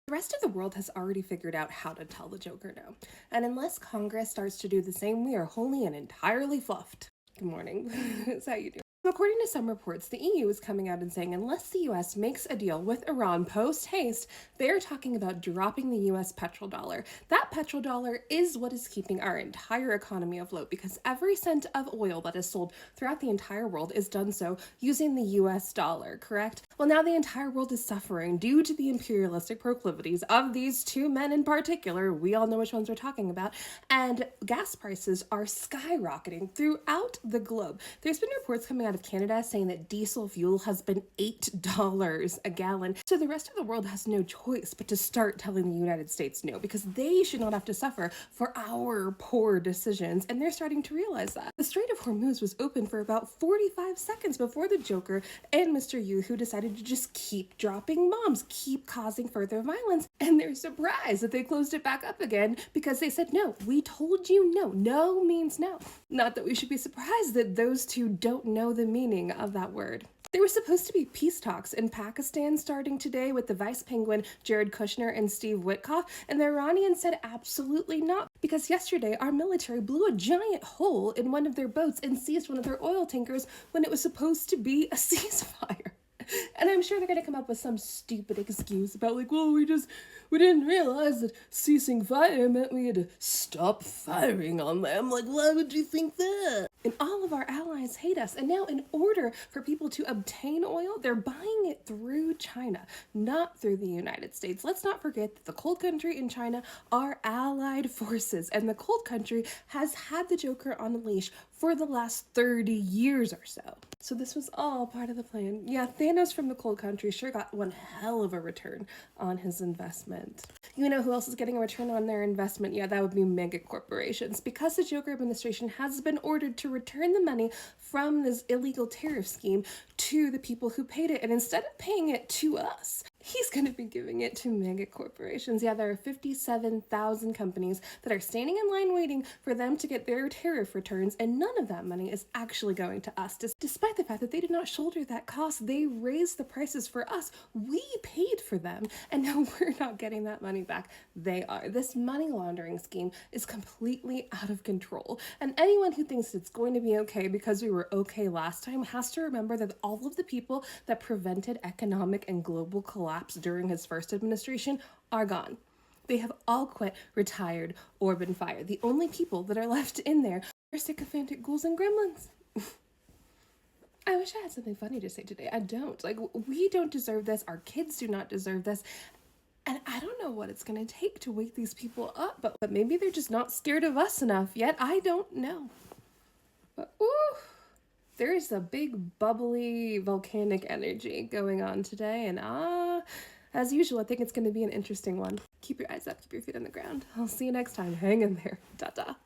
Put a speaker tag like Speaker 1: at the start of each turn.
Speaker 1: The rest of the world has already figured out how to tell the Joker no. And unless Congress starts to do the same, we are wholly and entirely fluffed. Good morning. That's how you do. According to some reports, the EU is coming out and saying unless the US makes a deal with Iran post haste, they're talking about dropping the US petrodollar. That petrodollar is what is keeping our entire economy afloat because every cent of oil that is sold throughout the entire world is done so using the US dollar, correct? Well, now the entire world is suffering due to the imperialistic proclivities of these two men in particular. We all know which ones we're talking about. And gas prices are skyrocketing throughout the globe. There's been reports coming out of Canada saying that diesel fuel has been $8 a gallon. So the rest of the world has no choice but to start telling the United States no, because they should not have to suffer for our poor decisions. And they're starting to realize that. The Strait of Hormuz was open for about 45 seconds before the Joker and Mr. Yu, who decided to just keep dropping bombs, keep causing further violence. And they're surprised that they closed it back up again because they said, no, we told you no. No means no. Not that we should be surprised that those two don't know the meaning of that word. There were supposed to be peace talks in Pakistan starting today with the Vice Penguin Jared Kushner and Steve Witkoff, and the Iranians said absolutely not, because yesterday our military blew a giant hole in one of their boats and seized one of their oil tankers when it was supposed to be a ceasefire. And I'm sure they're going to come up with some stupid excuse about like, well, we didn't realize that ceasing fire meant we had to stop firing on them. Like, why would you think that? And all of our allies hate us. And now in order for people to obtain oil, they're buying it through China, not through the United States. Let's not forget that the cold country and China are allied forces. And the cold country has had the Joker on a leash for the last 30 years or so. So this was all part of the plan. Yeah, Thanos from the cold country sure got one hell of a return on his investment. You know who else is getting a return on their investment? Yeah, that would be mega corporations. Because the Joker administration has been ordered to return the money from this illegal tariff scheme to the people who paid it. And instead of paying it to us, he's going to be giving it to mega corporations. Yeah, there are 57,000 companies that are standing in line waiting for them to get their tariff returns, and none of that money is actually going to us. Despite the fact that they did not shoulder that cost, they raised the prices for us. We paid for them, and now we're not getting that money back. They are. This money laundering scheme is completely out of control, and anyone who thinks it's going to be okay because we were okay last time has to remember that all of the people that prevented economic and global collapse during his first administration are gone. They have all quit, retired, or been fired. The only people that are left in there are sycophantic ghouls and gremlins. I wish I had something funny to say today. I don't. Like, we don't deserve this. Our kids do not deserve this. And I don't know what it's going to take to wake these people up, but maybe they're just not scared of us enough yet. I don't know. But, ooh, there is a big, bubbly, volcanic energy going on today, and as usual, I think it's going to be an interesting one. Keep your eyes up, keep your feet on the ground. I'll see you next time. Hang in there. Ta-ta.